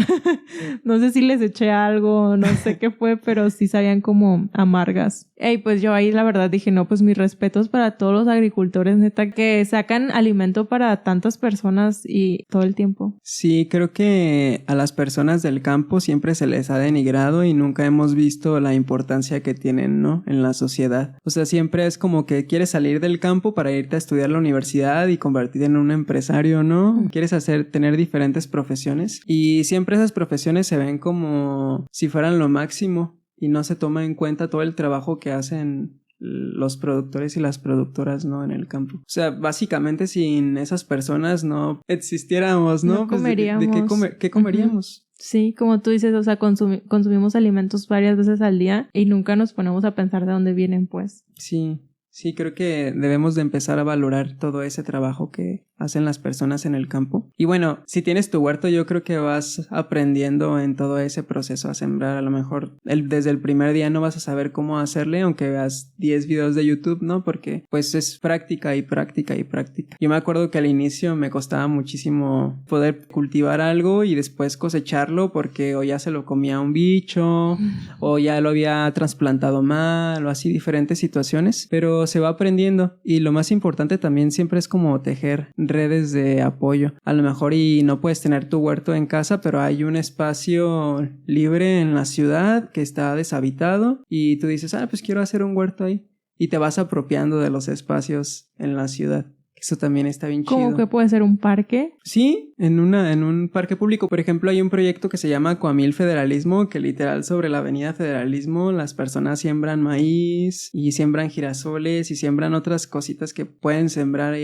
No sé si les eché algo, no sé qué fue, pero sí sabían como amargas. Y pues yo ahí la verdad dije, no, pues mis respetos para todos los agricultores, neta, que sacan alimento para tantas personas y todo el tiempo. Sí, creo que a las personas del campo siempre se les ha denigrado y nunca hemos visto la importancia que tienen, ¿no? En la sociedad. O sea, siempre es como que quieres salir del campo para irte a estudiar a la universidad y convertirte en un empresario, ¿no? Quieres tener diferentes profesiones y siempre esas profesiones se ven como si fueran lo máximo y no se toma en cuenta todo el trabajo que hacen los productores y las productoras, ¿no? En el campo. O sea, básicamente sin esas personas no existiéramos, ¿no? No comeríamos. Pues ¿qué comeríamos? Sí, como tú dices, o sea, consumimos alimentos varias veces al día y nunca nos ponemos a pensar de dónde vienen, pues. Sí, creo que debemos de empezar a valorar todo ese trabajo que hacen las personas en el campo. Y bueno, si tienes tu huerto, yo creo que vas aprendiendo en todo ese proceso a sembrar. A lo mejor desde el primer día no vas a saber cómo hacerle, aunque veas 10 videos de YouTube, ¿no? Porque pues es práctica y práctica y práctica. Yo me acuerdo que al inicio me costaba muchísimo poder cultivar algo y después cosecharlo porque o ya se lo comía un bicho o ya lo había trasplantado mal o así diferentes situaciones, pero se va aprendiendo y lo más importante también siempre es como tejer redes de apoyo. A lo mejor y no puedes tener tu huerto en casa, pero hay un espacio libre en la ciudad que está deshabitado y tú dices, pues quiero hacer un huerto ahí y te vas apropiando de los espacios en la ciudad. Eso también está bien chido. ¿Cómo que puede ser un parque? Sí, en un parque público. Por ejemplo, hay un proyecto que se llama Coamil Federalismo, que literal sobre la avenida Federalismo las personas siembran maíz y siembran girasoles y siembran otras cositas que pueden sembrar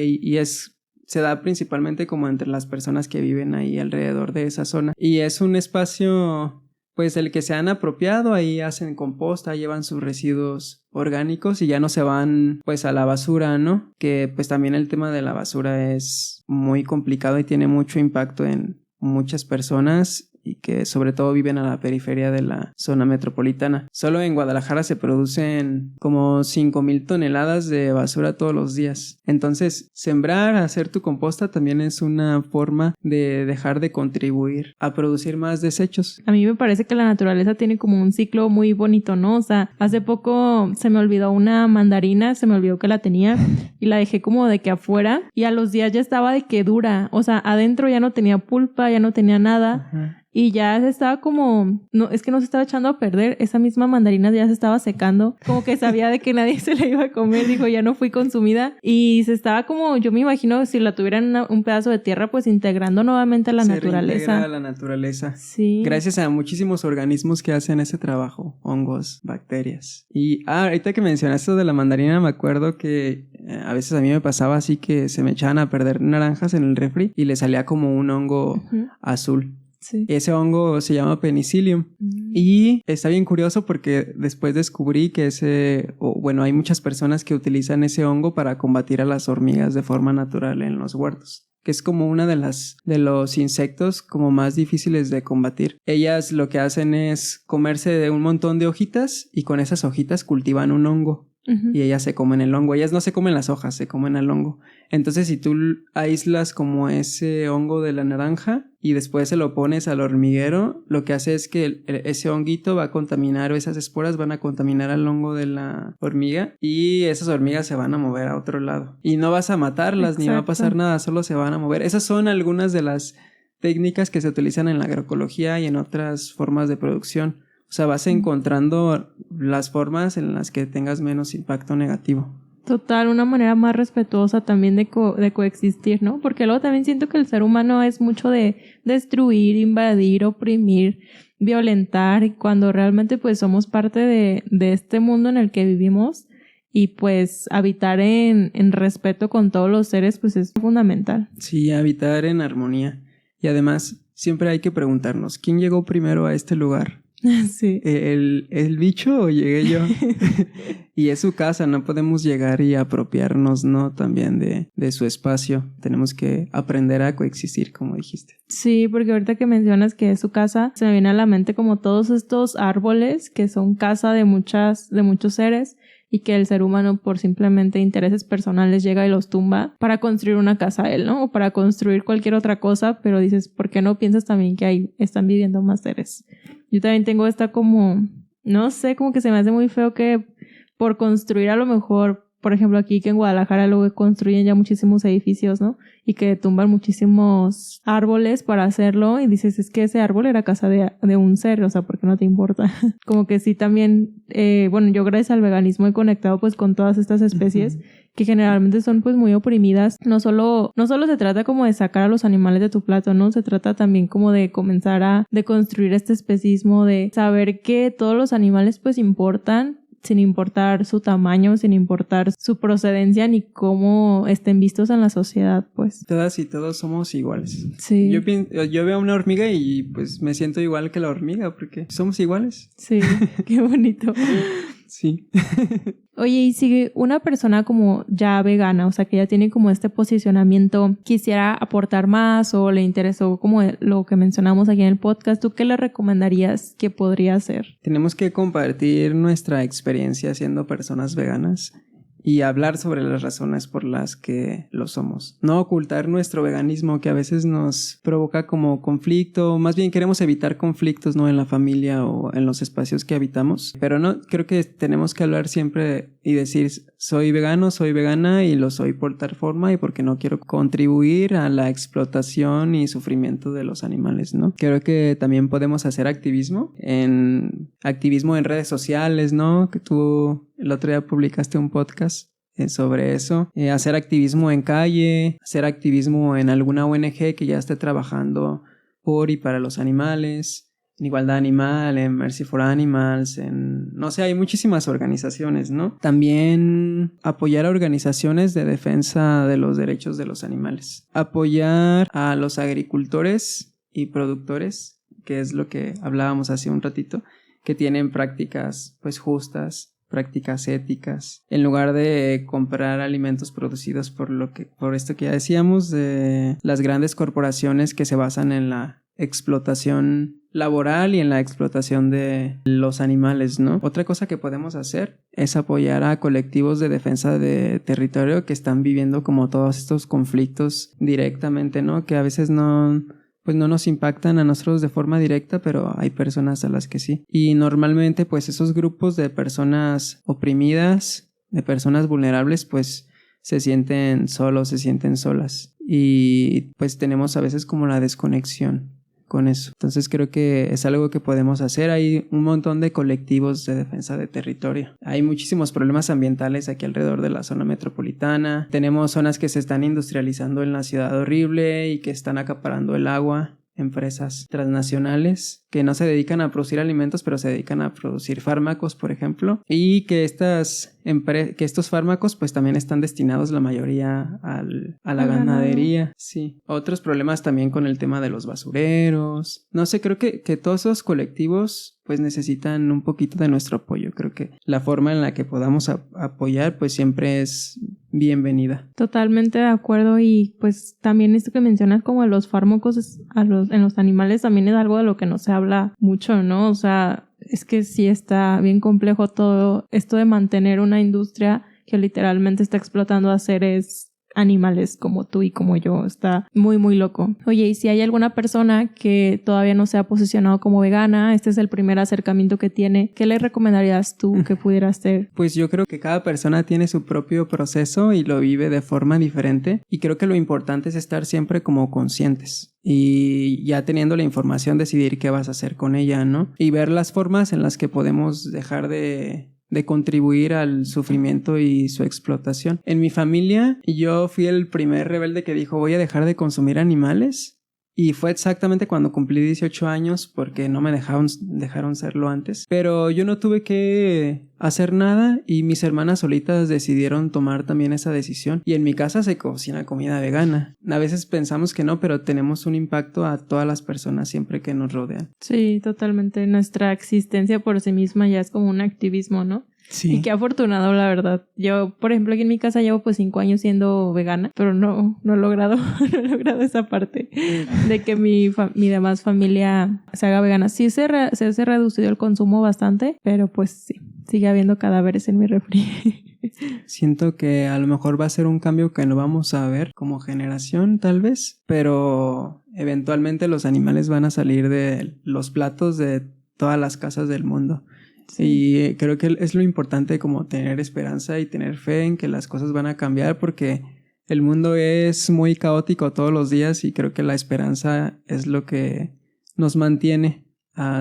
se da principalmente como entre las personas que viven ahí alrededor de esa zona. Y es un espacio pues el que se han apropiado, ahí hacen composta, llevan sus residuos orgánicos y ya no se van pues a la basura, ¿no? Que pues también el tema de la basura es muy complicado y tiene mucho impacto en muchas personas y que sobre todo viven a la periferia de la zona metropolitana. Solo en Guadalajara se producen como 5,000 toneladas de basura todos los días. Entonces, sembrar, hacer tu composta también es una forma de dejar de contribuir a producir más desechos. A mí me parece que la naturaleza tiene como un ciclo muy bonito, ¿no? O sea, hace poco se me olvidó una mandarina, se me olvidó que la tenía y la dejé como de que afuera y a los días ya estaba de que dura. O sea, adentro ya no tenía pulpa, ya no tenía nada. Ajá. Y ya se estaba como... No, es que no se estaba echando a perder. Esa misma mandarina ya se estaba secando. Como que sabía de que nadie se la iba a comer. Dijo, ya no fui consumida. Y se estaba como... Yo me imagino si la tuvieran un pedazo de tierra, pues integrando nuevamente a la naturaleza. Se reintegra a la naturaleza. Sí. Gracias a muchísimos organismos que hacen ese trabajo. Hongos, bacterias. Y ahorita que mencionaste esto de la mandarina, me acuerdo que a veces a mí me pasaba así que se me echaban a perder naranjas en el refri y le salía como un hongo azul. Sí. Ese hongo se llama Penicillium y está bien curioso porque después descubrí que hay muchas personas que utilizan ese hongo para combatir a las hormigas de forma natural en los huertos, que es como una de los insectos como más difíciles de combatir. Ellas lo que hacen es comerse de un montón de hojitas y con esas hojitas cultivan un hongo. y ellas se comen el hongo. Ellas no se comen las hojas, se comen el hongo. Entonces, si tú aíslas como ese hongo de la naranja y después se lo pones al hormiguero, lo que hace es que ese honguito va a contaminar, o esas esporas van a contaminar al hongo de la hormiga, y esas hormigas se van a mover a otro lado. Y no vas a matarlas, Exacto. Ni va a pasar nada, solo se van a mover. Esas son algunas de las técnicas que se utilizan en la agroecología y en otras formas de producción. O sea, vas encontrando las formas en las que tengas menos impacto negativo. Total, una manera más respetuosa también de coexistir, ¿no? Porque luego también siento que el ser humano es mucho de destruir, invadir, oprimir, violentar, cuando realmente pues somos parte de este mundo en el que vivimos, y pues habitar en respeto con todos los seres pues es fundamental. Sí, habitar en armonía. Y además siempre hay que preguntarnos, ¿quién llegó primero a este lugar? Sí. ¿El bicho o llegué yo? Y es su casa, no podemos llegar y apropiarnos, ¿no? También de su espacio. Tenemos que aprender a coexistir, como dijiste. Sí, porque ahorita que mencionas que es su casa, se me viene a la mente como todos estos árboles que son casa de muchos seres, y que el ser humano por simplemente intereses personales llega y los tumba para construir una casa a él, ¿no? O para construir cualquier otra cosa, pero dices, ¿por qué no piensas también que ahí están viviendo más seres? Yo también tengo esta como, no sé, como que se me hace muy feo que por construir a lo mejor, por ejemplo aquí que en Guadalajara luego construyen ya muchísimos edificios, ¿no? Y que tumban muchísimos árboles para hacerlo, y dices, es que ese árbol era casa de un ser, o sea, ¿por qué no te importa? Como que sí también, bueno, yo gracias al veganismo he conectado pues con todas estas especies que generalmente son pues muy oprimidas. No solo se trata como de sacar a los animales de tu plato, ¿no? Se trata también como de comenzar a deconstruir este especismo, de saber que todos los animales pues importan, sin importar su tamaño, sin importar su procedencia ni cómo estén vistos en la sociedad, pues. Todas y todos somos iguales. Sí. Yo veo a una hormiga y pues me siento igual que la hormiga porque somos iguales. Sí, qué bonito. Sí. Oye, y si una persona como ya vegana, o sea, que ya tiene como este posicionamiento, quisiera aportar más o le interesó como lo que mencionamos aquí en el podcast, ¿tú qué le recomendarías que podría hacer? Tenemos que compartir nuestra experiencia siendo personas veganas y hablar sobre las razones por las que lo somos. No ocultar nuestro veganismo, que a veces nos provoca como conflicto, más bien queremos evitar conflictos, ¿no? En la familia o en los espacios que habitamos. Pero no, creo que tenemos que hablar siempre y decir, soy vegano, soy vegana y lo soy por tal forma y porque no quiero contribuir a la explotación y sufrimiento de los animales, ¿no? Creo que también podemos hacer activismo en redes sociales, ¿no? Que tú el otro día publicaste un podcast sobre eso. Hacer activismo en calle, hacer activismo en alguna ONG que ya esté trabajando por y para los animales, en Igualdad Animal, en Mercy for Animals, no sé, hay muchísimas organizaciones, ¿no? También apoyar a organizaciones de defensa de los derechos de los animales. Apoyar a los agricultores y productores, que es lo que hablábamos hace un ratito, que tienen prácticas pues justas, prácticas éticas, en lugar de comprar alimentos producidos por esto que ya decíamos, de las grandes corporaciones que se basan en la explotación laboral y en la explotación de los animales, ¿no? Otra cosa que podemos hacer es apoyar a colectivos de defensa de territorio que están viviendo como todos estos conflictos directamente, ¿no? Que a veces no nos impactan a nosotros de forma directa, pero hay personas a las que sí. Y normalmente pues esos grupos de personas oprimidas, de personas vulnerables, pues se sienten solos, se sienten solas. Y pues tenemos a veces como la desconexión con eso. Entonces creo que es algo que podemos hacer. Hay un montón de colectivos de defensa de territorio. Hay muchísimos problemas ambientales aquí alrededor de la zona metropolitana. Tenemos zonas que se están industrializando en la ciudad horrible y que están acaparando el agua. Empresas transnacionales que no se dedican a producir alimentos, pero se dedican a producir fármacos, por ejemplo, y que estos fármacos pues también están destinados la mayoría a la ganadería. Sí. Otros problemas también con el tema de los basureros. No sé, creo que todos esos colectivos pues necesitan un poquito de nuestro apoyo. Creo que la forma en la que podamos apoyar pues siempre es bienvenida. Totalmente de acuerdo, y pues también esto que mencionas como de los fármacos en los animales también es algo de lo que no se habla mucho, ¿no? O sea, es que sí está bien complejo todo esto de mantener una industria que literalmente está explotando a seres animales como tú y como yo. Está muy, muy loco. Oye, y si hay alguna persona que todavía no se ha posicionado como vegana, este es el primer acercamiento que tiene, ¿qué le recomendarías tú que pudiera hacer? Pues yo creo que cada persona tiene su propio proceso y lo vive de forma diferente, y creo que lo importante es estar siempre como conscientes y ya teniendo la información decidir qué vas a hacer con ella, ¿no? Y ver las formas en las que podemos dejar de contribuir al sufrimiento y su explotación. En mi familia, yo fui el primer rebelde que dijo voy a dejar de consumir animales, y fue exactamente cuando cumplí 18 años porque no me dejaron serlo antes. Pero yo no tuve que hacer nada y mis hermanas solitas decidieron tomar también esa decisión. Y en mi casa se cocina comida vegana. A veces pensamos que no, pero tenemos un impacto a todas las personas siempre que nos rodean. Sí, totalmente. Nuestra existencia por sí misma ya es como un activismo, ¿no? Sí. Y qué afortunado, la verdad. Yo, por ejemplo, aquí en mi casa llevo pues 5 años siendo vegana, pero no he logrado, no he logrado esa parte de que mi demás familia se haga vegana. Sí se ha reducido el consumo bastante, pero pues sí, sigue habiendo cadáveres en mi refri. Siento que a lo mejor va a ser un cambio que no vamos a ver como generación, tal vez, pero eventualmente los animales van a salir de los platos de todas las casas del mundo. Sí. Y creo que es lo importante, como tener esperanza y tener fe en que las cosas van a cambiar, porque el mundo es muy caótico todos los días y creo que la esperanza es lo que nos mantiene,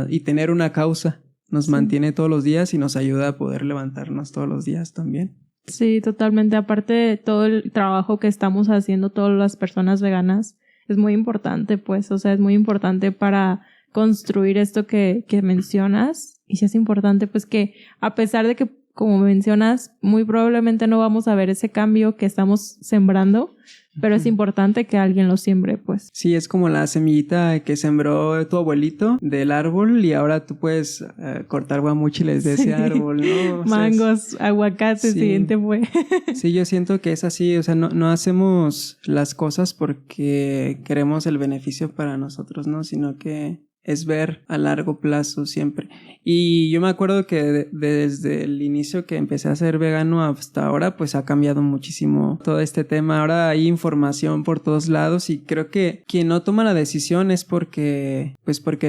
y tener una causa nos mantiene todos los días y nos ayuda a poder levantarnos todos los días también. Sí, totalmente. Aparte de todo el trabajo que estamos haciendo todas las personas veganas, es muy importante, pues, o sea, es muy importante para construir esto que mencionas. Y sí es importante, pues, que a pesar de que, como mencionas, muy probablemente no vamos a ver ese cambio que estamos sembrando, pero es importante que alguien lo siembre, pues. Sí, es como la semillita que sembró tu abuelito del árbol y ahora tú puedes cortar guamúchiles de ese árbol, ¿no? Mangos, aguacates, sí. Siguiente fue. Sí, yo siento que es así, o sea, no hacemos las cosas porque queremos el beneficio para nosotros, ¿no? Sino que es ver a largo plazo siempre. Y yo me acuerdo que desde el inicio que empecé a ser vegano hasta ahora, pues ha cambiado muchísimo todo este tema. Ahora hay información por todos lados y creo que quien no toma la decisión es porque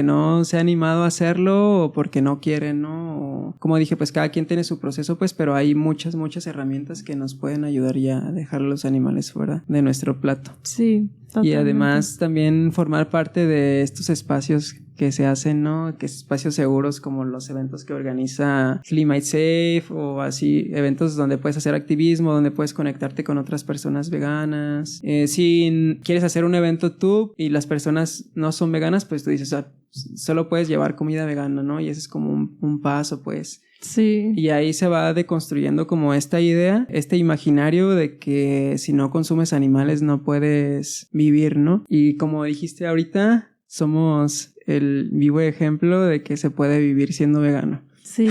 no se ha animado a hacerlo o porque no quiere, ¿no? O, como dije, pues cada quien tiene su proceso, pues, pero hay muchas herramientas que nos pueden ayudar ya a dejar a los animales fuera de nuestro plato. Sí, totalmente. Y además también formar parte de estos espacios que se hacen, ¿no? Que espacios seguros como los eventos que organiza Climate Safe o así, eventos donde puedes hacer activismo, donde puedes conectarte con otras personas veganas. Si quieres hacer un evento tú y las personas no son veganas, pues tú dices, solo puedes llevar comida vegana, ¿no? Y ese es como un paso, pues. Sí. Y ahí se va deconstruyendo como esta idea, este imaginario de que si no consumes animales no puedes vivir, ¿no? Y como dijiste ahorita, somos el vivo ejemplo de que se puede vivir siendo vegano. Sí.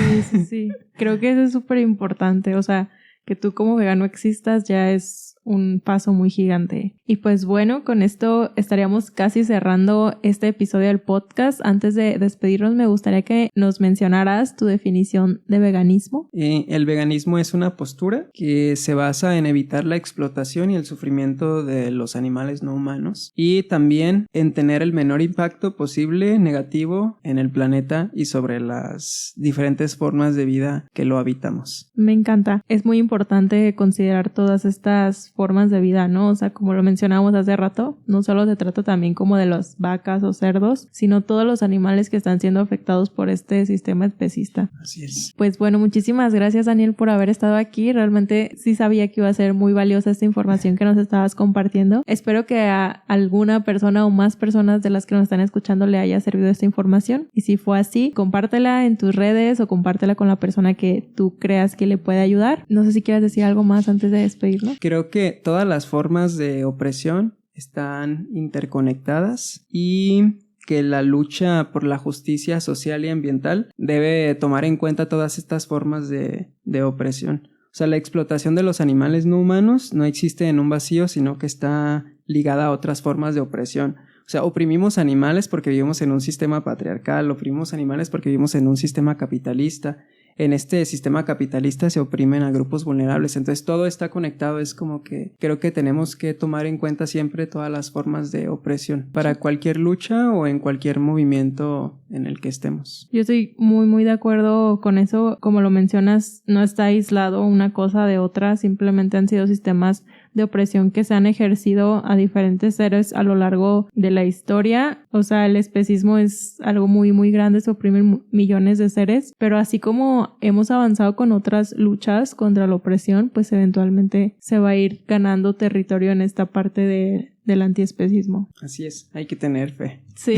Creo que eso es súper importante. O sea, que tú como vegano existas ya es un paso muy gigante. Y pues bueno, con esto estaríamos casi cerrando este episodio del podcast. Antes de despedirnos, me gustaría que nos mencionaras tu definición de veganismo. El veganismo es una postura que se basa en evitar la explotación y el sufrimiento de los animales no humanos y también en tener el menor impacto posible negativo en el planeta y sobre las diferentes formas de vida que lo habitamos. Me encanta. Es muy importante considerar todas estas formas de vida, ¿no? O sea, como lo mencionamos hace rato, no solo se trata también como de las vacas o cerdos, sino todos los animales que están siendo afectados por este sistema especista. Así es. Pues bueno, muchísimas gracias, Daniel, por haber estado aquí. Realmente sí sabía que iba a ser muy valiosa esta información que nos estabas compartiendo. Espero que a alguna persona o más personas de las que nos están escuchando le haya servido esta información. Y si fue así, compártela en tus redes o compártela con la persona que tú creas que le puede ayudar. No sé si quieres decir algo más antes de despedirnos. Creo que todas las formas de opresión están interconectadas y que la lucha por la justicia social y ambiental debe tomar en cuenta todas estas formas de opresión. O sea, la explotación de los animales no humanos no existe en un vacío, sino que está ligada a otras formas de opresión. O O sea, oprimimos animales porque vivimos en un sistema patriarcal, oprimimos animales porque vivimos en un sistema capitalista. En este sistema capitalista se oprimen a grupos vulnerables, entonces todo está conectado. Es como que creo que tenemos que tomar en cuenta siempre todas las formas de opresión para cualquier lucha o en cualquier movimiento en el que estemos. Yo estoy muy muy de acuerdo con eso. Como lo mencionas, no está aislado una cosa de otra, simplemente han sido sistemas de opresión que se han ejercido a diferentes seres a lo largo de la historia. O sea, el especismo es algo muy muy grande, se oprimen millones de seres, pero así como hemos avanzado con otras luchas contra la opresión, pues eventualmente se va a ir ganando territorio en esta parte del antiespecismo. Así es, hay que tener fe. Sí.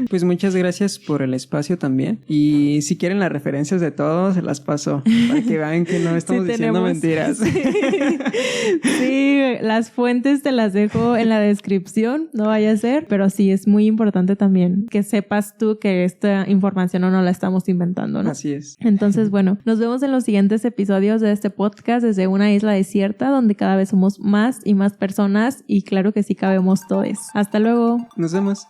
Pues muchas gracias por el espacio también. Y si quieren las referencias de todo, se las paso para que vean que no estamos diciendo mentiras. Sí, las fuentes te las dejo en la descripción, no vaya a ser. Pero sí, es muy importante también que sepas tú que esta información no la estamos inventando, ¿no? Así es. Entonces, bueno, nos vemos en los siguientes episodios de este podcast desde una isla desierta, donde cada vez somos más y más personas y claro que sí cabemos todos. Hasta luego. Nos vemos.